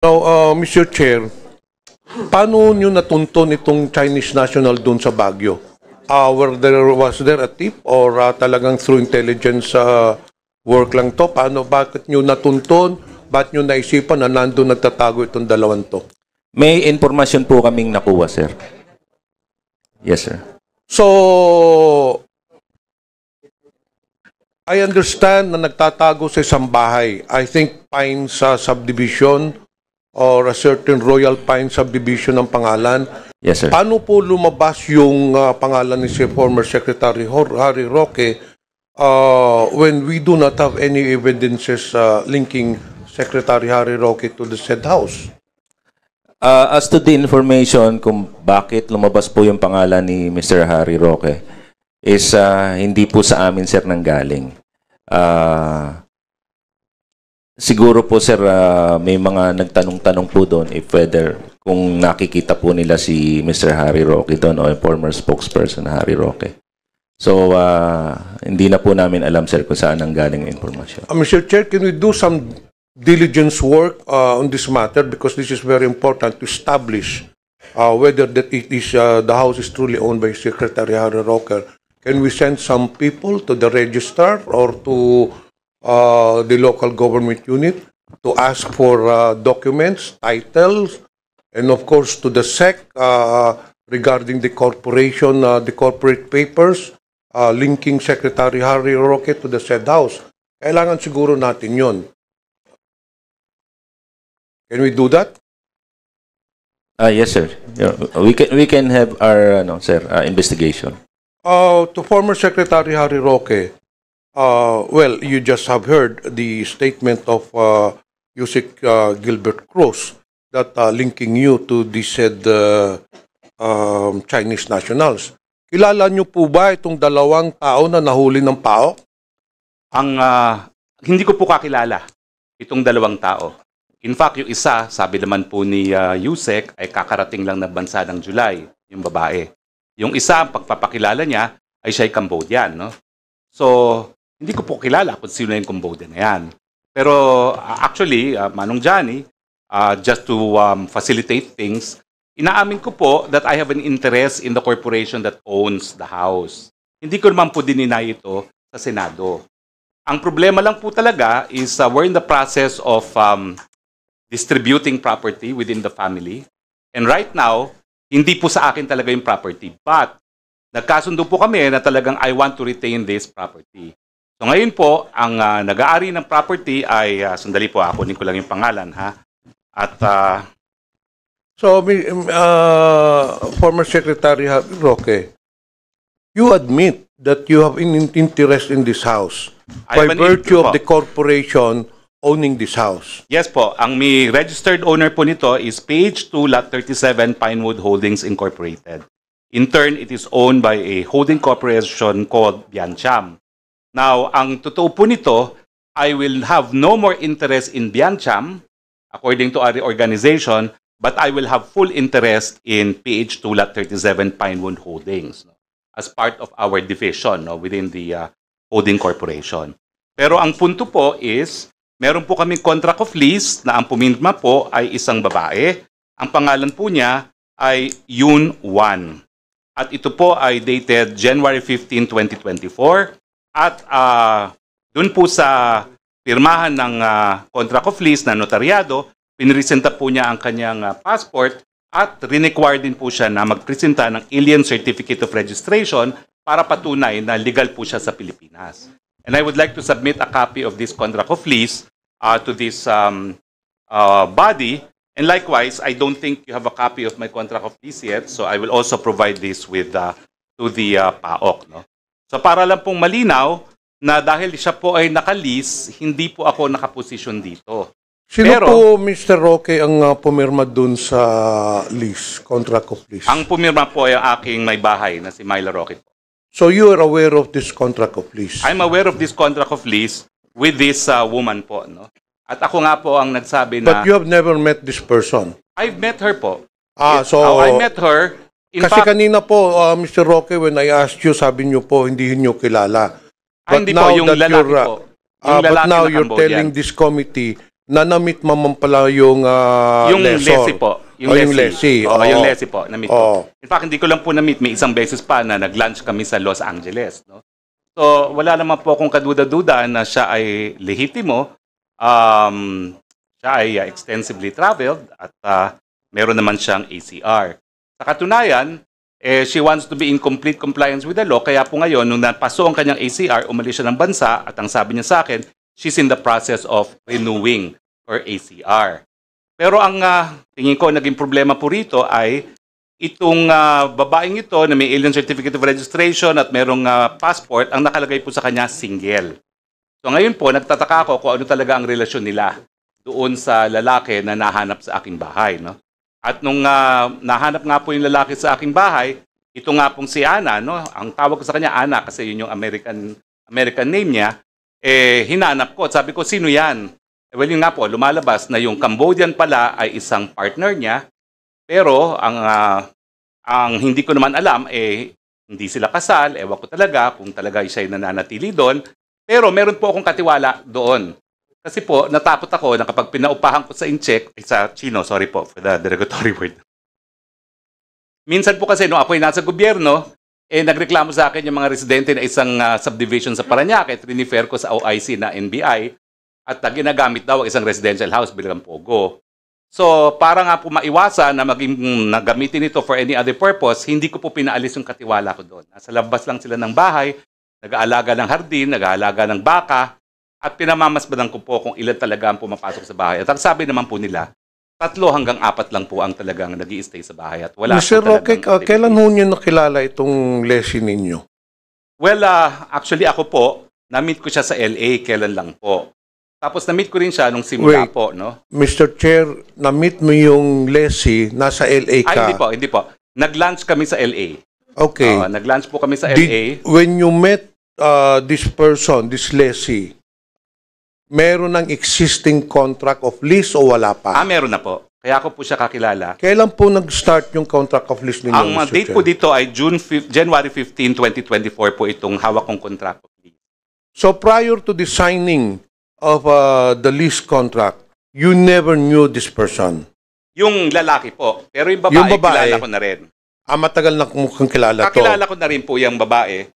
Now, Mr. Chair, paano nyo natunton itong Chinese national doon sa Baguio? Was there a tip or talagang through intelligence work lang to? Bakit nyo natunton? Bakit nyo naisipan na nandun nagtatago itong dalawang to? May informasyon po kaming nakuha, sir. Yes, sir. So, I understand na nagtatago sa isang bahay. I think Pines subdivision or a certain Royal Pine subdivision ang pangalan. Yes, sir. Paano po lumabas yung pangalan ni si former Secretary Harry Roque when we do not have any evidences linking Secretary Harry Roque to the said house? As to the information kung bakit lumabas po yung pangalan ni Mr. Harry Roque is hindi po sa amin, sir, nanggaling. Siguro po, sir, may mga nagtanong-tanong po doon if whether kung nakikita po nila si Mr. Harry Roque doon o yung former spokesperson na Harry Roque. So, hindi na po namin alam, sir, kung saan ang galing ang informasyon. Mr. Chair, can we do some diligence work on this matter because this is very important to establish whether that it is the house is truly owned by Secretary Harry Roque. Can we send some people to the registrar or to the local government unit to ask for documents, titles, and of course to the SEC regarding the corporation, the corporate papers linking Secretary Harry Roque to the said house? Kailangan siguro natin yon. Can we do that? Yes, sir. Yeah, we can have our investigation. To former Secretary Harry Roque, well, you just have heard the statement of Yusek Gilbert Cruz that linking you to the said Chinese nationals. Kilala niyo po ba itong dalawang tao na nahuli ng PAOK? Hindi ko po kakilala itong dalawang tao. In fact, yung isa, sabi naman po ni Yusek, ay kakarating lang na bansa ng July, yung babae. Yung isa, ang pagpapakilala niya, ay siya ay Cambodian. No? So, hindi ko po kilala kung sino yung Cambodian na yan. Pero actually, Manong Johnny, just to facilitate things, inaamin ko po that I have an interest in the corporation that owns the house. Hindi ko naman po dininay ito sa Senado. Ang problema lang po talaga is we're in the process of distributing property within the family. And right now, hindi po sa akin talaga yung property. But, nagkasundo po kami na talagang I want to retain this property. So ngayon po, ang nag-aari ng property ay, sandali po, kunin ko lang yung pangalan, ha? At, So, former Secretary Roque, you admit that you have an interest in this house by virtue of the corporation owning this house. Yes po, ang may registered owner po nito is Page 2, Lot 37, Pinewood Holdings Incorporated. In turn, it is owned by a holding corporation called Biancham. Now, ang totoo po nito, I will have no more interest in Biancham, according to our organization, but I will have full interest in PH2 Lot 37 Pinewood Holdings as part of our division within the holding corporation. Pero ang punto po is, meron po kaming contract of lease na ang pumirma po ay isang babae. Ang pangalan po niya ay Yoon Wan. At ito po ay dated January 15, 2024. At dun po sa pirmahan ng contract of lease na notaryado, pinresenta po niya ang kanyang passport at required din po siya na magpresenta ng Alien Certificate of Registration para patunay na legal po siya sa Pilipinas. And I would like to submit a copy of this contract of lease to this body. And likewise, I don't think you have a copy of my contract of lease yet, so I will also provide this with to the PAOK. No? So para lang pong malinaw na dahil siya po ay naka-lease, hindi po ako nakaposisyon dito. Sino po, Mr. Roque, ang pumirma dun sa lease, contract of lease? Ang pumirma po ay ang aking may bahay na si Myla Roque. So you are aware of this contract of lease? I'm aware of this contract of lease with this woman po. No? At ako nga po ang nagsabi na... But you have never met this person? I've met her po. So... I met her. Kasi kanina po, Mr. Roque, when I asked you, sabi niyo po, hindi niyo kilala. Hindi po, yung lalaki po. But now you're telling this committee na na-meet mo man pala yung Yung lessor. lessee po. Yung lessee. Oo, Oo. yung lessee po. Na-meet Oo. ko. In fact, hindi ko lang po na-meet. May isang beses pa na nag-lunch kami sa Los Angeles. No? So, wala naman po akong kaduda-duda na siya ay lehitimo. Siya ay extensively traveled at meron naman siyang ACR. Sa katunayan, she wants to be in complete compliance with the law. Kaya po ngayon, nung napaso ang kanyang ACR, umalis siya ng bansa at ang sabi niya sa akin, she's in the process of renewing her ACR. Pero ang tingin ko naging problema po rito ay itong babaeng ito na may alien certificate of registration at merong passport, ang nakalagay po sa kanya single. So ngayon po, nagtataka ako kung ano talaga ang relasyon nila doon sa lalaki na nahanap sa aking bahay. No? At nung nahanap nga po yung lalaki sa aking bahay, ito nga pong si Ana, no? Ang tawag ko sa kanya Ana kasi yun yung American name niya, hinanap ko at sabi ko, sino yan? Well, yun nga po, lumalabas na yung Cambodian pala ay isang partner niya, pero ang hindi ko naman alam, hindi sila kasal, ewan ko talaga kung talaga siya ay nananatili doon, pero meron po akong katiwala doon. Kasi po, natakot ako na kapag pinaupahan ko sa incheck, sa Chino, sorry po for the derogatory word. Minsan po kasi, nung ako'y nasa gobyerno, nagreklamo sa akin yung mga residente na isang subdivision sa Parañaque, trinifer ko sa OIC na NBI, at ginagamit daw ang isang residential house bilang pogo. So, para nga po maiwasan na nagamitin ito for any other purpose, hindi ko po pinaalis yung katiwala ko doon. Nasa labas lang sila ng bahay, nag-aalaga ng hardin, nag-aalaga ng baka, at pinamamasbadan ko po kung ilan talaga ang pumapasok sa bahay. At ang sabi naman po nila, 3 hanggang 4 lang po ang talagang nag-i-stay sa bahay. At wala Mr. po Roque, talagang kailan ho niyo nakilala itong lessee ninyo? Well, actually ako po, na-meet ko siya sa LA, kailan lang po. Tapos na-meet ko rin siya nung simula Wait. po, no? Mr. Chair, na-meet mo yung lessee, nasa LA ka. Ay, hindi po. Nag-lunch kami sa LA. Okay. Nag-lunch po kami sa LA. When you met this person, this lessee, meron ng existing contract of lease o wala pa? Meron na po. Kaya ako po siya kakilala. Kailan po nag-start yung contract of lease ninyo, Ang Mr. date Chair? po dito ay January 15, 2024 po itong hawak kong contract of lease. So prior to the signing of the lease contract, you never knew this person? Yung lalaki po. Pero yung babae, kilala ko na rin. Matagal na mukhang kilala to. Kakilala ko na rin po yung babae.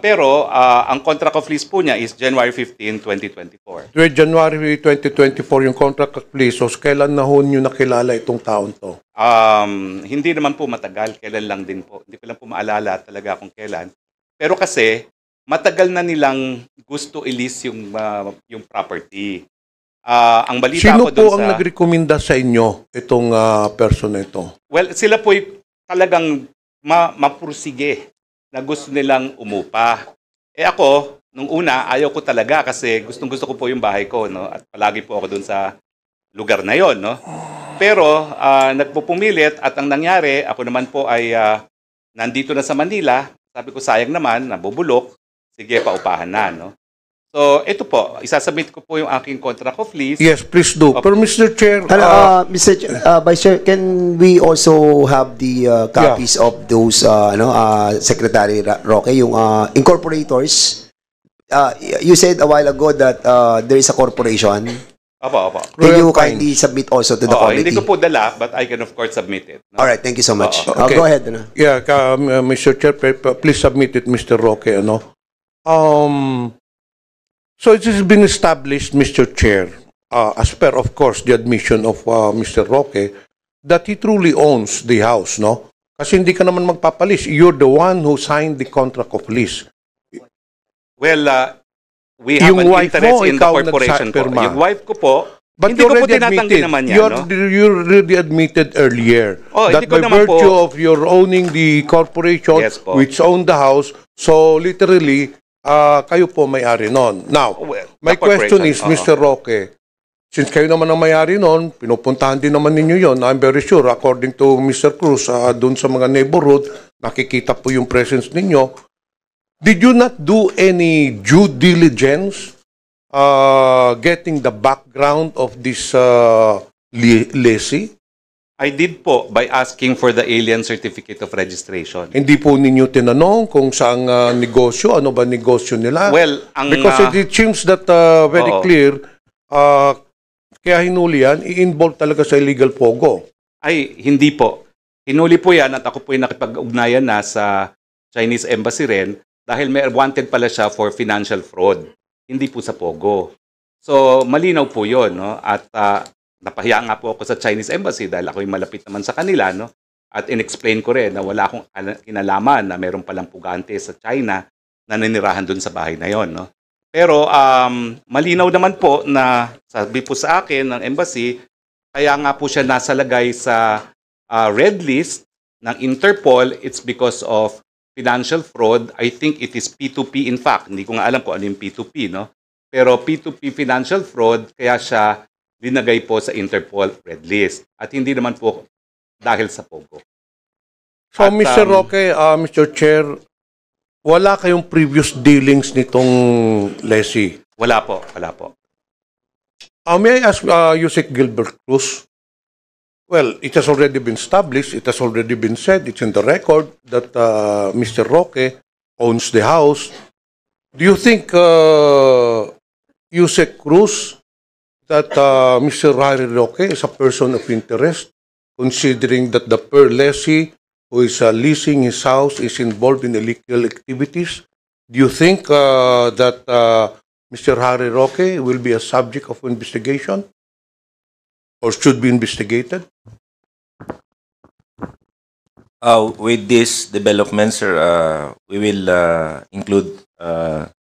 Pero ang contract of lease po niya is January 15, 2024. January 2024 yung contract of lease. So kailan na ho nyo nakilala itong taon to? Hindi naman po matagal. Kailan lang din po. Hindi ko lang po maalala talaga kung kailan. Pero kasi, matagal na nilang gusto i-lease yung property. Ang balita Sino ko dun po ang nagrekomenda sa inyo itong person na ito? Well, sila po talagang mapursige na gusto nilang umupa. Ako, nung una, ayaw ko talaga kasi gustong-gusto ko po yung bahay ko, no? At palagi po ako dun sa lugar na yon, no? Pero nagpupumilit at ang nangyari, ako naman po ay nandito na sa Manila. Sabi ko, sayang naman, nabubulok. Sige, paupahan na, no? So, ito po, isasubmit ko po yung aking contract of lease. Yes, please do. Pero Mr. Chair, Mr. Vice Chair, can we also have the copies of those, Secretary Roque, yung incorporators? You said a while ago that there is a corporation. Opo. Can you Royal kindly submit also to the committee? Hindi ko po dala, but I can of course submit it. No? All right, thank you so much. Okay. Go ahead. yeah, Mr. Chair, please submit it, Mr. Roque. So it has been established, Mr. Chair, as per, of course, the admission of Mr. Roque, that he truly owns the house, no? Kasi hindi ka naman magpapalis. You're the one who signed the contract of lease. Well, we have an wife interest mo, in the ikaw corporation po. nagpirma. Yung wife ko po, But hindi you ko po already tinatanggi admitted, naman yan, no? you already admitted earlier that hindi ko by naman virtue po- of your owning the corporation Yes po. which owned the house, so literally, kayo po may-ari nun. Now, Well, my the question corporation, is, Mr. Roque, since kayo naman ang may-ari nun, pinupuntahan din naman ninyo yon. I'm very sure, according to Mr. Cruz, dun sa mga neighborhood, nakikita po yung presence ninyo. Did you not do any due diligence getting the background of this lessee? I did po by asking for the alien certificate of registration. Hindi po ninyo tinanong kung saang negosyo, ano ba negosyo nila? Well, ang Because it seems that very Oo. clear, kaya hinuli yan, i-involve talaga sa illegal pogo. Ay, hindi po. Hinuli po yan at ako po yung nakipag-ugnayan na sa Chinese Embassy rin dahil may wanted pala siya for financial fraud. Hindi po sa pogo. So, malinaw po yun. No? At napahiya nga po ako sa Chinese Embassy dahil ako yung malapit naman sa kanila. No? At in-explain ko rin na wala akong kinalaman na mayroon palang pugante sa China na nanirahan dun sa bahay na yon. No? Pero malinaw naman po na sabi po sa akin ng embassy, kaya nga po siya nasalagay sa red list ng Interpol, it's because of financial fraud. I think it is P2P in fact. Hindi ko nga alam kung ano yung P2P, no? Pero P2P financial fraud, kaya siya dinagay po sa Interpol red list. At hindi naman po dahil sa pogo. So, At, Mr. Roque, Mr. Chair, wala kayong previous dealings nitong lessee? Wala po, wala po. May I ask Yusek Gilbert Cruz? Well, it has already been established, it has already been said, it's in the record that Mr. Roque owns the house. Do you think, Yusek Cruz, that Mr. Harry Roque is a person of interest, considering that the per lessee who is leasing his house is involved in illegal activities? Do you think that Mr. Harry Roque will be a subject of investigation or should be investigated? With this development, sir, we will include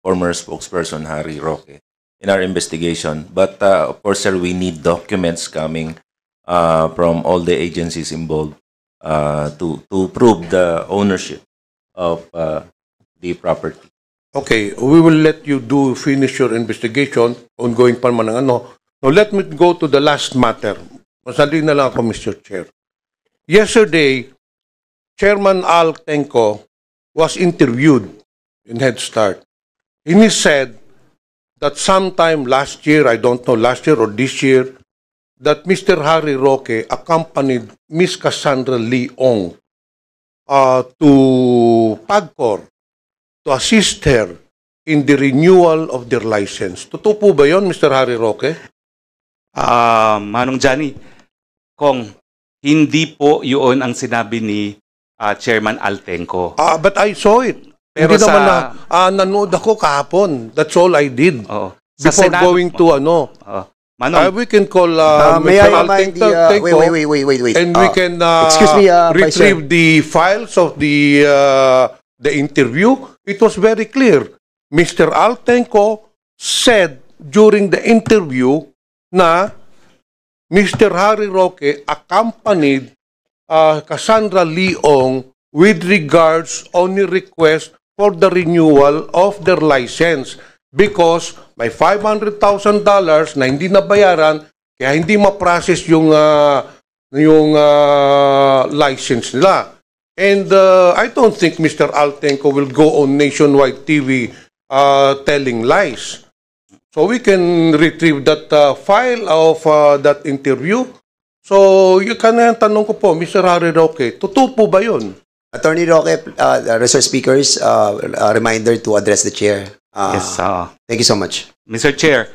former spokesperson Harry Roque in our investigation. But of course, sir, we need documents coming from all the agencies involved to prove the ownership of the property. Okay, we will let you finish your investigation, ongoing pa naman ang ano. Now, let me go to the last matter. Masali na lang ako, Mr. Chair. Yesterday, Chairman Al Tenco was interviewed in Head Start. And he said that sometime last year, I don't know, last year or this year, that Mr. Harry Roque accompanied Miss Cassandra Leong to PAGCOR to assist her in the renewal of their license. Totoo po ba yun, Mr. Harry Roque? Manong Johnny, Kong, hindi po yun ang sinabi ni Chairman Altenco. But I saw it. Pero Hindi naman nanood ako kahapon. That's all I did. Oo. Before going to ano. Manong, We can call May Mr. I remind Altenco, wait. and we can excuse me, Vice Chair. retrieve the files of the interview. It was very clear. Mr. Altenco said during the interview na Mr. Harry Roque accompanied Cassandra Leong with regards on the request for the renewal of their license because may $500,000 na hindi nabayaran kaya hindi ma-process yung license nila. And I don't think Mr. Altenco will go on nationwide TV telling lies. So we can retrieve that file of that interview. So, yung kanina tanong ko po, Mr. Harry Roque, totoo po ba yun? Attorney Roque, resource speakers, a reminder to address the chair. yes, Thank you so much. Mr. Chair,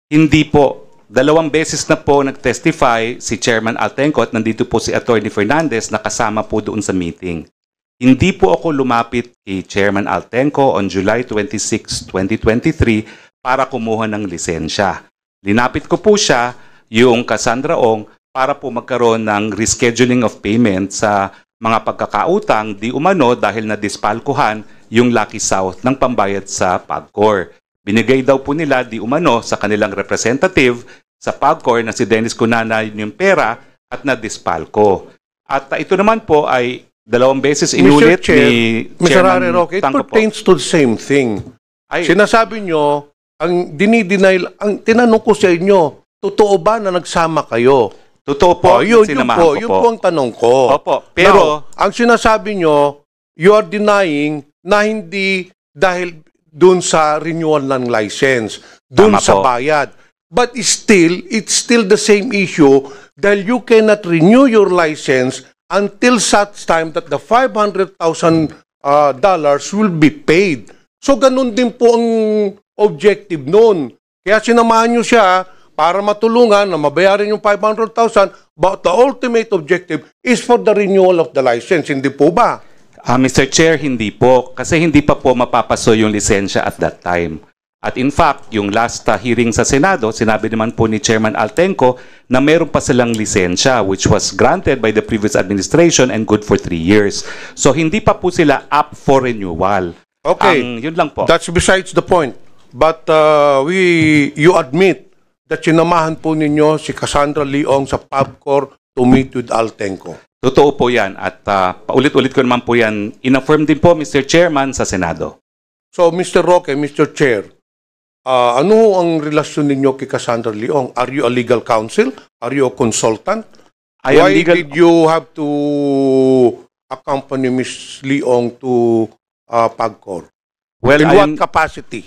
hindi po. 2 beses na po nag-testify si Chairman Altenco at nandito po si Attorney Fernandez na kasama po doon sa meeting. Hindi po ako lumapit kay Chairman Altenco on July 26, 2023 para kumuha ng lisensya. Linapit ko po siya, yung Cassandra Ong, para po magkaroon ng rescheduling of payment sa mga pagkakautang di umano dahil na-dispalkuhan yung Lucky South ng pambayad sa PAGCOR. Binigay daw po nila di umano sa kanilang representative sa PAGCOR na si Dennis Cunana yung pera at na-dispalko. At ito naman po ay 2 beses inulit ni Mr. Chairman Harry Roque, it Tangco po. pertains to the same thing. Ay, Sinasabi nyo, ang dinideny, ang tinanong ko sa inyo, totoo ba na nagsama kayo? totoo po, yun sinamahan po, ko yun po. po ang tanong ko. Opo, pero Now, ang sinasabi nyo, you are denying na hindi dahil dun sa renewal ng license, dun Tama sa po. bayad. But still, it's still the same issue dahil you cannot renew your license until such time that the $500,000 will be paid. So, ganun din po ang objective nun. Kaya sinamahan nyo siya para matulungan na mabayaran yung 500,000, but the ultimate objective is for the renewal of the license. Hindi po ba? Mr. Chair, hindi po. Kasi hindi pa po mapapaso yung lisensya at that time. At in fact, yung last hearing sa Senado, sinabi naman po ni Chairman Altenco na meron pa silang lisensya which was granted by the previous administration and good for 3 years. So hindi pa po sila up for renewal. Okay. Yun lang po. That's besides the point. But you admit that sinamahan po ninyo si Cassandra Leong sa PABCOR to meet with Altenco. Totoo po yan. At paulit-ulit ko naman po yan. In-affirm din po, Mr. Chairman, sa Senado. So, Mr. Roque, Mr. Chair, ano ang relasyon ninyo kay Cassandra Leong? Are you a legal counsel? Are you a consultant? I am Why legal- did you have to accompany Ms. Leong to PABCOR? Well, In I what am- capacity?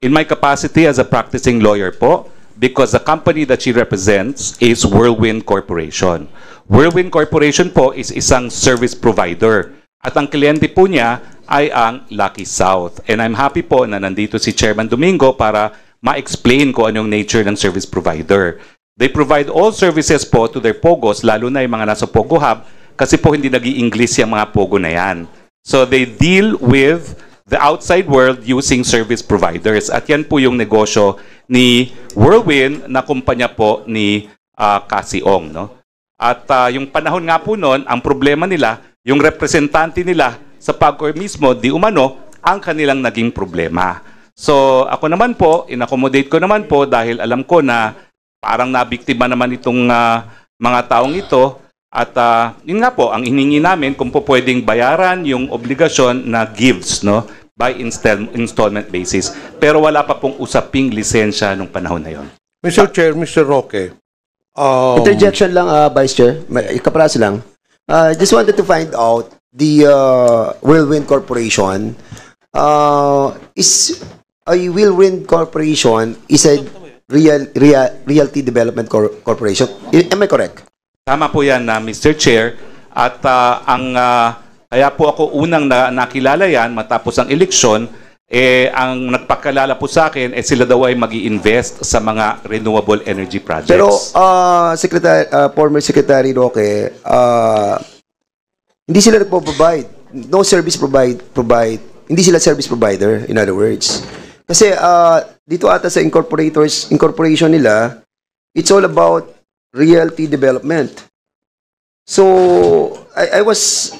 In my capacity as a practicing lawyer po, because the company that she represents is Whirlwind Corporation. Whirlwind Corporation po is isang service provider. At ang kliyente po niya ay ang Lucky South. And I'm happy po na nandito si Chairman Domingo para ma-explain ko anong nature ng service provider. They provide all services po to their POGOs, lalo na yung mga nasa POGO Hub, kasi po hindi nag-i-English yung mga POGO na yan. So they deal with the outside world using service providers. At yan po yung negosyo ni Whirlwind na kumpanya po ni Cassie Ong. No? At yung panahon nga po noon, ang problema nila, yung representante nila sa PABCOR mismo, di umano, ang kanilang naging problema. So ako naman po, in-accommodate ko naman po dahil alam ko na parang nabiktima naman itong mga taong ito. At yun nga po, ang hiningi namin kung po pwedeng bayaran yung obligasyon na gives, no, by installment basis. Pero wala pa pong usaping lisensya nung panahon na yon. Mr. Chair, Mr. Roque. Interjection lang, Vice Chair. Kapraso lang. Just wanted to find out the Whirlwind Corporation is a Whirlwind Corporation is a realty development corporation. Am I correct? Tama po yan, Mr. Chair. At kaya po ako unang nakilala yan matapos ang eleksyon, ang nagpakalala po sa akin, sila daw ay mag-i-invest sa mga renewable energy projects. Pero, former Secretary Roque, hindi sila nagpo-provide. No service provide. Hindi sila service provider, in other words. Kasi dito ata sa incorporation nila, it's all about realty development. So, I was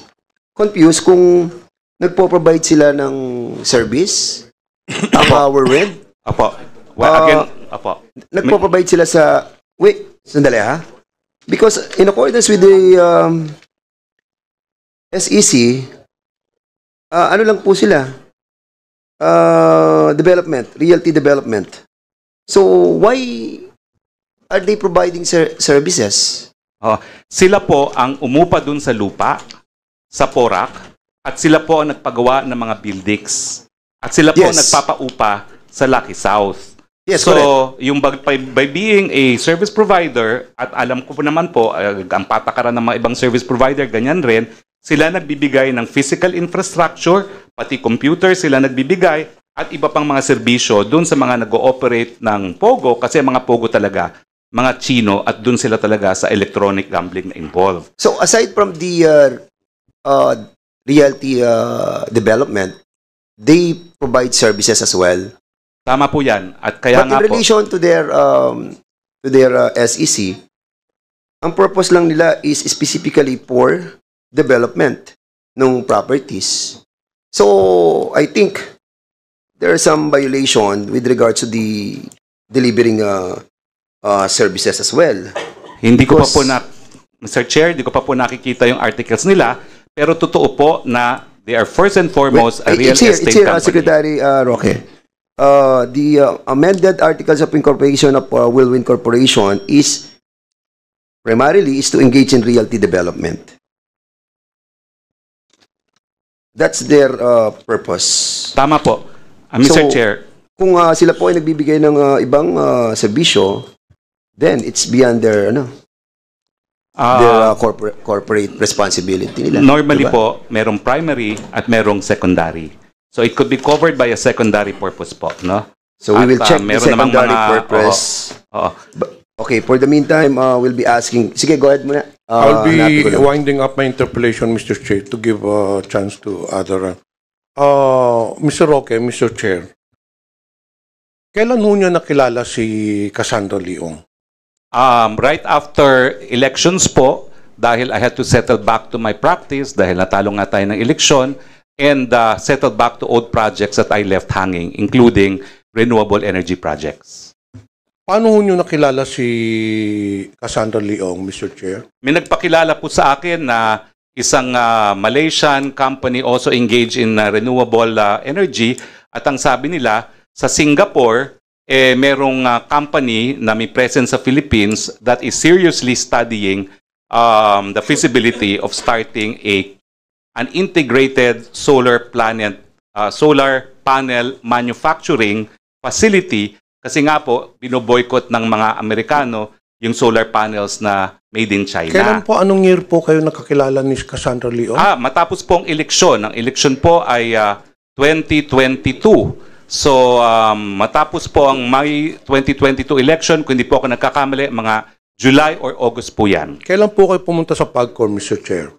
confused kung nagpo-provide sila ng service ang Whirlwind. Apo. Well, again, apo. Nagpo-provide sila sa... Wait, sandali ha. Because in accordance with the SEC, ano lang po sila? Development, realty development. So, why are they providing services? Sila po ang umupa dun sa lupa, sa Porac, at sila po ang nagpagawa ng mga buildings. At sila po ang nagpapaupa sa Lucky South. Yes, so, correct. yung by being a service provider, at alam ko po naman po, ang patakaran ng mga ibang service provider, ganyan rin, sila nagbibigay ng physical infrastructure, pati computer sila nagbibigay, at iba pang mga serbisyo dun sa mga nag-ooperate ng POGO, kasi mga POGO talaga, mga Chino, at dun sila talaga sa electronic gambling na involved. So, aside from the realty development, they provide services as well. Tama po yan. At kaya But nga in relation to their SEC, ang purpose lang nila is specifically for development ng properties. So, I think there are some violation with regards to the delivering services as well. Hindi ko pa po Mr. Chair, hindi ko pa po nakikita yung articles nila, pero totoo po na they are first and foremost a real estate company. Secretary Roque. The amended articles of incorporation of Whirlwind Corporation is primarily to engage in realty development. That's their purpose. Tama po. Mr. So, Chair, kung sila po ay nagbibigay ng ibang serbisyo, then it's beyond their corporate responsibility nila. normally diba? po, merong primary at merong secondary. So it could be covered by a secondary purpose po, no? So we will At, check the meron namang secondary mga- purpose. Oo. Okay, for the meantime, we'll be asking. Sige, go ahead muna. I'll be hanapin ko lang. winding up my interpellation, Mr. Chair, to give a chance to other. Mr. Roque, Mr. Chair, kailan ho niyo nakilala si Cassandra Leong? Right after elections po, dahil I had to settle back to my practice, dahil natalo nga tayo ng eleksyon, and settle back to old projects that I left hanging, including renewable energy projects. Paano ho niyo nakilala si Cassandra Leong, Mr. Chair? May nagpakilala po sa akin na isang Malaysian company also engaged in renewable energy, at ang sabi nila, sa Singapore, merong company na may presence sa Philippines that is seriously studying the feasibility of starting an integrated solar panel manufacturing facility, kasi nga po binoboycott ng mga Amerikano yung solar panels na made in China. Kailan po, anong year po kayo nakakilala ni Cassandra Leong? Matapos po ang eleksyon. Ang eleksyon po ay 2022. So, matapos po ang May 2022 election, kung hindi po ako nagkakamali, mga July or August po yan. Kailan po kayo pumunta sa PAGCOR, Mr. Chair?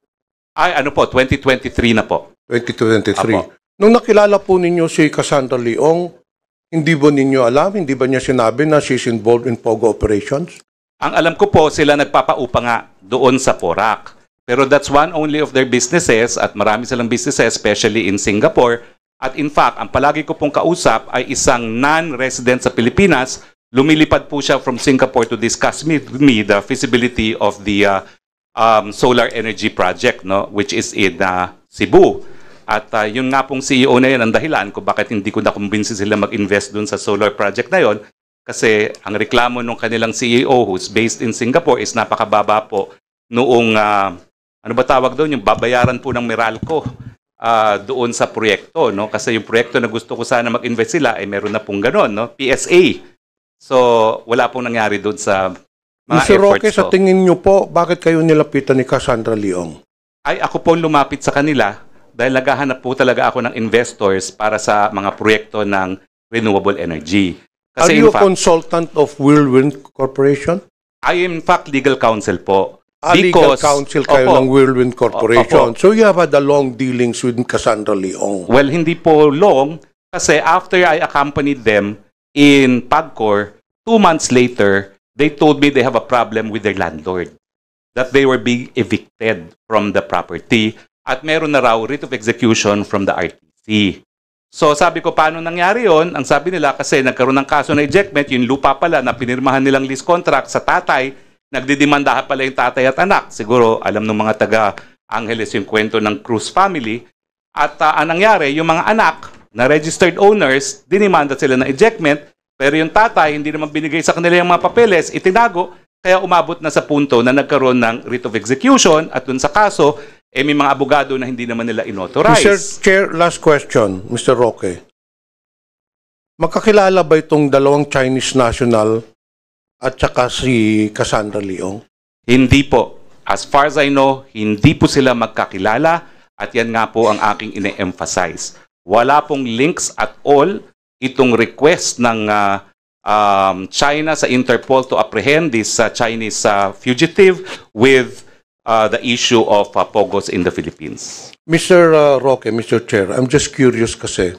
Ay, ano po, 2023 na po. 2023. Apo. Nung nakilala po ninyo si Cassandra Leong, hindi ba ninyo alam, hindi ba niya sinabi na she's involved in POGO operations? Ang alam ko po, sila nagpapaupa nga doon sa Porac. Pero that's one only of their businesses, at marami silang businesses, especially in Singapore. At in fact, ang palagi ko pong kausap ay isang non-resident sa Pilipinas. Lumilipad po siya from Singapore to discuss with me the feasibility of the solar energy project, no, which is in Cebu. At yun nga pong CEO na yan ang dahilan kung bakit hindi ko nakumbinsi sila mag-invest dun sa solar project na yon. Kasi ang reklamo ng kanilang CEO who's based in Singapore is napakababa po noong, ano ba tawag doon, yung babayaran po ng Meralco doon sa proyekto, no? Kasi yung proyekto na gusto ko sana mag-invest sila ay meron na pong ganon, no? PSA. So, wala pong nangyari doon sa mga Mr. Roque, efforts sa ko. tingin niyo po, bakit kayo nilapitan ni Cassandra Leong? Ay, ako po lumapit sa kanila dahil naghahanap po talaga ako ng investors para sa mga proyekto ng renewable energy. Are Kasi you in a fact, consultant of Whirlwind Corporation? I am in fact legal counsel po. Legal counsel kayo Opo. ng Whirlwind Corporation. Opo. So you have had a long dealings with Cassandra Leong. Well, hindi po long kasi after I accompanied them in PAGCOR, 2 months later, they told me they have a problem with their landlord. That they were being evicted from the property at meron na raw writ of execution from the RTC. So sabi ko, paano nangyari yon? Ang sabi nila, kasi nagkaroon ng kaso na ejectment, yung lupa pala na pinirmahan nilang lease contract sa tatay, nagdidemandahan pala yung tatay at anak. Siguro alam ng mga taga-Angeles yung kwento ng Cruz family. At ang nangyari, yung mga anak na registered owners, dinimanda sila ng ejectment, pero yung tatay, hindi naman binigay sa kanila yung mga papeles, itinago, kaya umabot na sa punto na nagkaroon ng writ of execution at dun sa kaso, may mga abogado na hindi naman nila inauthorize. Mr. Chair, last question, Mr. Roque. Magkakilala ba itong dalawang Chinese national at saka si Cassandra Leong? Hindi po. As far as I know, hindi po sila magkakilala at yan nga po ang aking ine-emphasize. Wala pong links at all itong request ng China sa Interpol to apprehend this Chinese fugitive with the issue of POGOs in the Philippines. Mr. Roque, Mr. Chair, I'm just curious kasi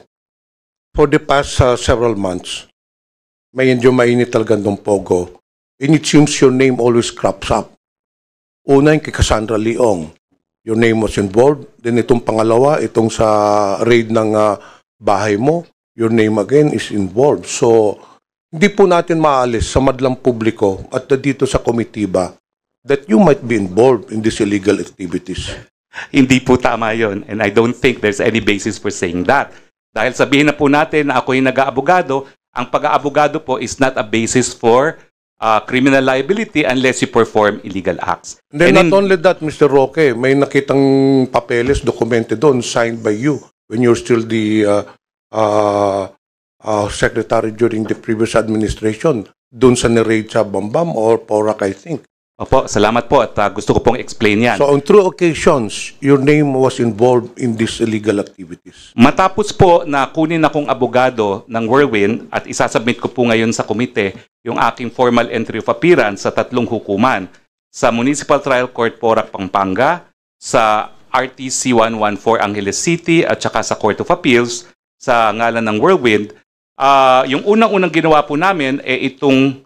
for the past several months, medyo mainit talaga ng Pogo. And it seems your name always crops up. Una yung kay Cassandra Leong. Your name was involved. Then itong pangalawa, itong sa raid ng bahay mo, your name again is involved. So, hindi po natin maalis sa madlang publiko at dito sa komitiba that you might be involved in these illegal activities. Hindi po tama yon, and I don't think there's any basis for saying that. Dahil sabihin na po natin na ako yung nag-aabogado, ang pag-aabogado po is not a basis for criminal liability unless you perform illegal acts. Then not only that, Mr. Roque, may nakitang papeles, dokumente doon, signed by you when you're still the secretary during the previous administration, doon sa ni-raid sa Bambam or Porac, I think. Opo, salamat po at gusto ko pong explain yan. So on 2 occasions, your name was involved in these illegal activities. Matapos po na kunin akong abogado ng Whirlwind at isasubmit ko po ngayon sa komite yung aking formal entry of appearance sa 3 hukuman, sa Municipal Trial Court Porac, Pampanga, sa RTC 114 Angeles City at saka sa Court of Appeals sa ngalan ng Whirlwind. Yung unang-unang ginawa po namin itong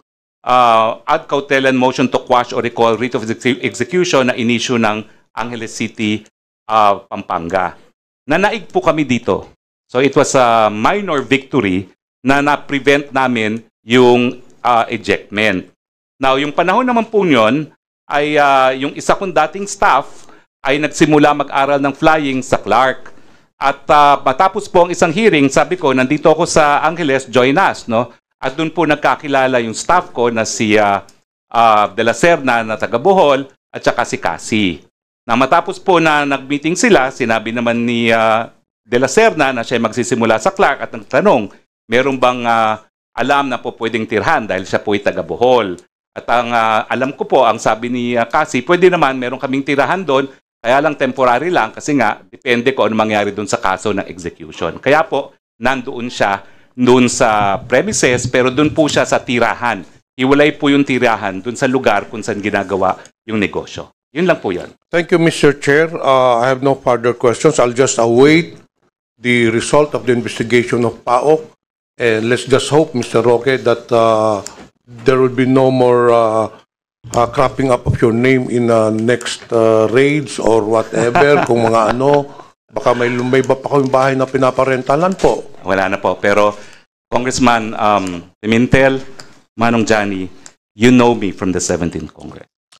ad cautelan motion to quash or recall writ of execution na inisyu ng Angeles City, Pampanga. Nanaig po kami dito. So it was a minor victory na na-prevent namin yung ejectment. Now, yung panahon naman po yun ay yung isa kong dating staff ay nagsimula mag-aral ng flying sa Clark. At matapos po ang isang hearing, sabi ko, nandito ako sa Angeles, join us, no? At doon po nagkakilala yung staff ko na si De La Serna na taga Bohol at saka si Cassie. Na matapos po na nag-meeting sila, sinabi naman ni De La Serna na siya magsisimula sa Clark at nagtanong, meron bang alam na po pwedeng tirhan dahil siya po ay taga Bohol. At ang alam ko po, ang sabi ni Cassie, pwede naman, meron kaming tirahan doon, kaya lang temporary lang kasi nga, depende ko ano mangyari doon sa kaso ng execution. Kaya po, nandoon siya doon sa premises, pero doon po siya sa tirahan. Hiwalay po yung tirahan doon sa lugar kung saan ginagawa yung negosyo. Yun lang po yun. Thank you, Mr. Chair. I have no further questions. I'll just await the result of the investigation of PAOK. And let's just hope, Mr. Roque, that there will be no more cropping up of your name in next raids or whatever. Kung mga ano, baka may iba pa kayong bahay na pinaparentalan po. Wala na po. Pero, Congressman Pimentel, Manong Johnny, you know me from the 17th Congress.